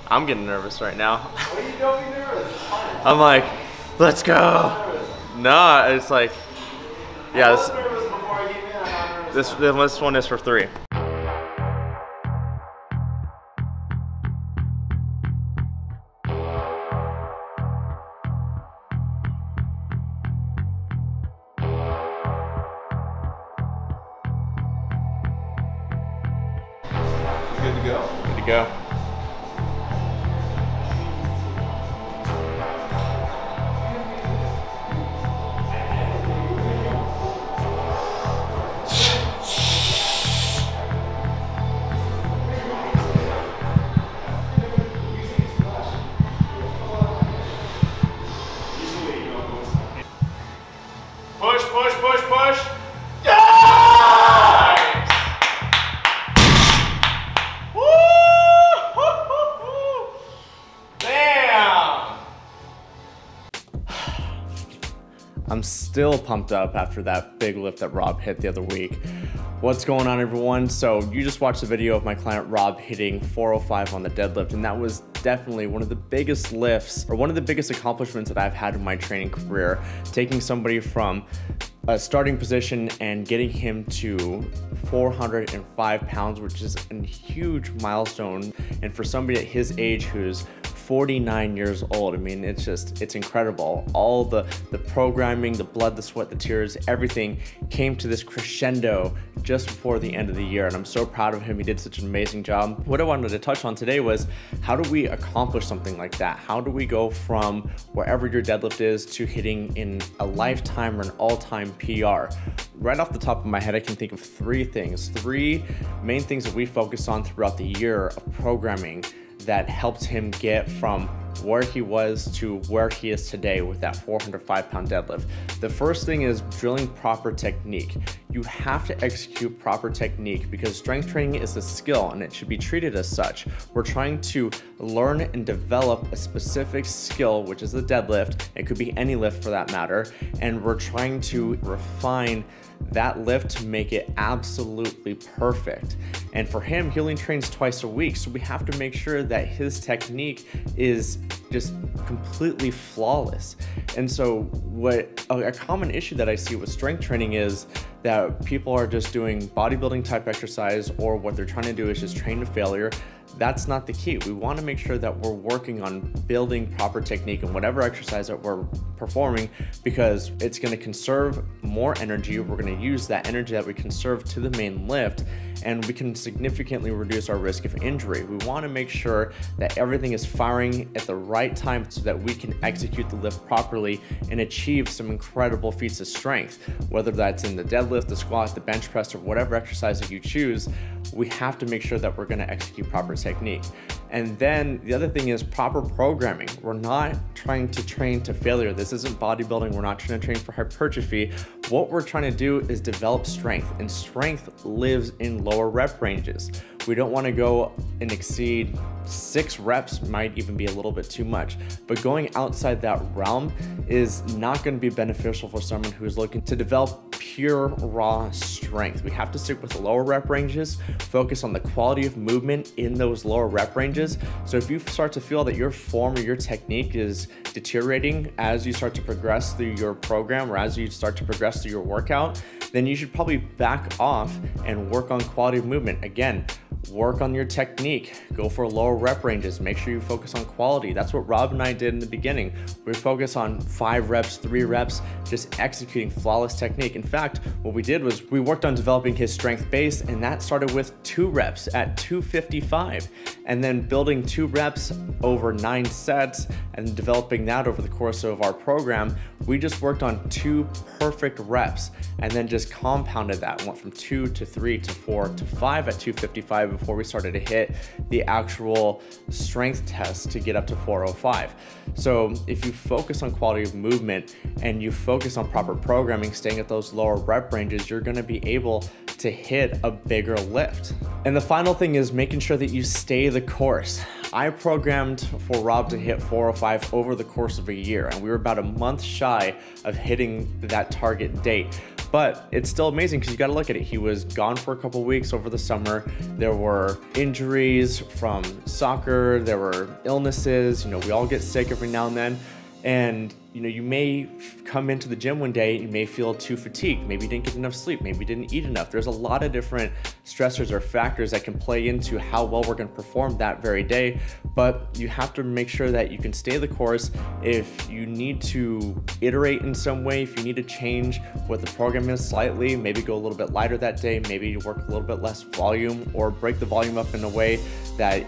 I'm getting nervous right now. What are you don't be nervous? It's fine. I'm like, let's go. No, it's like, yeah. I was nervous before I came in. I'm not nervous. This one is for 3. Good to go? Good to go. Push, push, push, push. Nice! Woo! Damn! I'm still pumped up after that big lift that Rob hit the other week. What's going on, everyone? So you just watched the video of my client Rob hitting 405 on the deadlift, and that was definitely one of the biggest lifts, or one of the biggest accomplishments that I've had in my training career, taking somebody from a starting position and getting him to 405 pounds, which is a huge milestone. And for somebody at his age who's 49 years old, I mean, it's incredible. All the programming, the blood, the sweat, the tears, everything came to this crescendo just before the end of the year. And I'm so proud of him. He did such an amazing job. What I wanted to touch on today was, how do we accomplish something like that? How do we go from wherever your deadlift is to hitting in a lifetime or an all-time PR? Right off the top of my head, I can think of 3 things, 3 main things that we focused on throughout the year of programming that helped him get from where he was to where he is today with that 405-pound deadlift. The first thing is drilling proper technique. You have to execute proper technique because strength training is a skill and it should be treated as such. We're trying to learn and develop a specific skill, which is the deadlift. It could be any lift for that matter. And we're trying to refine that lift to make it absolutely perfect. And for him, he only trains twice a week, so we have to make sure that his technique is just completely flawless. And so what a common issue that I see with strength training is that people are just doing bodybuilding type exercise, or what they're trying to do is just train to failure. That's not the key. We want to make sure that we're working on building proper technique in whatever exercise that we're performing, because it's going to conserve more energy. We're going to use that energy that we conserve to the main lift, and we can significantly reduce our risk of injury. We want to make sure that everything is firing at the right time so that we can execute the lift properly and achieve some incredible feats of strength, whether that's in the deadlift, the squat, the bench press, or whatever exercise that you choose. We have to make sure that we're going to execute proper technique. And then the other thing is proper programming. We're not trying to train to failure. This isn't bodybuilding. We're not trying to train for hypertrophy. What we're trying to do is develop strength, and strength lives in lower rep ranges. We don't want to go and exceed 6 reps, might even be a little bit too much, but going outside that realm is not going to be beneficial for someone who's looking to develop pure raw strength. We have to stick with the lower rep ranges, focus on the quality of movement in those lower rep ranges. So if you start to feel that your form or your technique is deteriorating as you start to progress through your program, or as you start to progress through your workout, then you should probably back off and work on quality of movement. Again, work on your technique, go for lower rep ranges, make sure you focus on quality. That's what Rob and I did in the beginning. We focused on 5 reps, 3 reps, just executing flawless technique. In fact, what we did was we worked on developing his strength base, and that started with 2 reps at 255, and then building 2 reps over 9 sets and developing that over the course of our program. We just worked on 2 perfect reps and then just compounded that, went from 2 to 3 to 4 to 5 at 255 before we started to hit the actual strength test to get up to 405. So if you focus on quality of movement and you focus on proper programming, staying at those lower rep ranges, you're going to be able to hit a bigger lift. And the final thing is making sure that you stay the course. I programmed for Rob to hit 405 over the course of a year, and we were about a month shy of hitting that target date. But it's still amazing because you got to look at it. He was gone for a couple weeks over the summer. There were injuries from soccer. There were illnesses. You know, we all get sick every now and then. And you know, you may come into the gym one day and you may feel too fatigued. Maybe you didn't get enough sleep. Maybe you didn't eat enough. There's a lot of different stressors or factors that can play into how well we're going to perform that very day. But you have to make sure that you can stay the course. If you need to iterate in some way, if you need to change what the program is slightly, maybe go a little bit lighter that day, maybe you work a little bit less volume, or break the volume up in a way that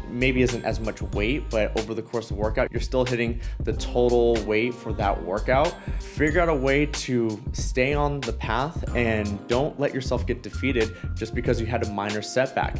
maybe isn't as much weight, but over the course of the workout, you're still hitting the total weight for that workout. Figure out a way to stay on the path and don't let yourself get defeated just because you had a minor setback.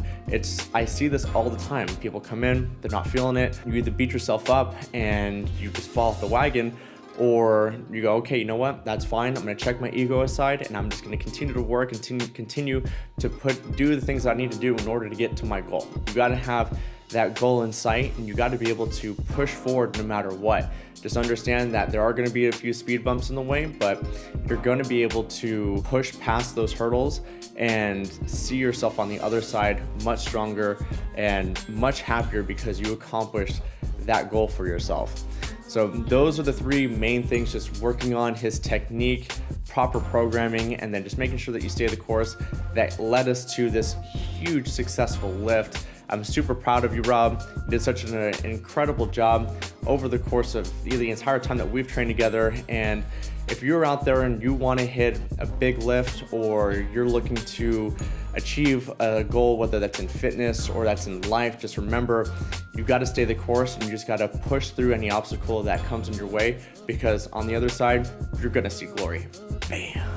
I see this all the time. People come in, they're not feeling it. You either beat yourself up and you just fall off the wagon, or you go, okay, you know what, that's fine. I'm gonna check my ego aside and I'm just gonna continue to work, continue to do the things that I need to do in order to get to my goal. You gotta have that goal in sight and you gotta be able to push forward no matter what. Just understand that there are gonna be a few speed bumps in the way, but you're gonna be able to push past those hurdles and see yourself on the other side much stronger and much happier because you accomplished that goal for yourself. So those are the three main things: just working on his technique, proper programming, and then just making sure that you stay the course, that led us to this huge successful lift. I'm super proud of you, Rob. You did such an incredible job over the course of the entire time that we've trained together. And if you're out there and you want to hit a big lift, or you're looking to achieve a goal, whether that's in fitness or that's in life, just remember, you got to stay the course and you just got to push through any obstacle that comes in your way, because on the other side, you're going to see glory. Bam.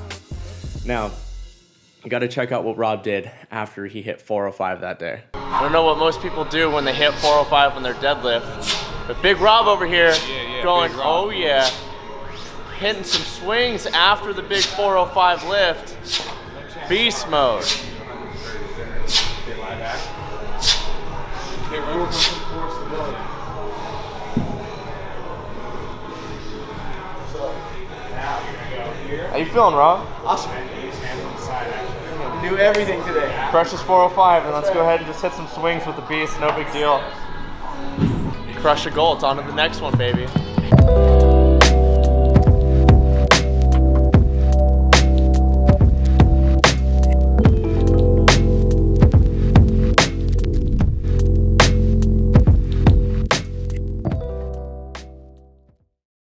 Now, you got to check out what Rob did after he hit 405 that day. I don't know what most people do when they hit 405 on their deadlift, but Big Rob over here going, oh yeah, hitting some swings after the big 405 lift. Beast mode. How you feeling, Rob? Awesome. Do everything today. Precious 405, and let's go ahead and just hit some swings with the beast. No big deal. You crush a goal. It's on to the next one, baby.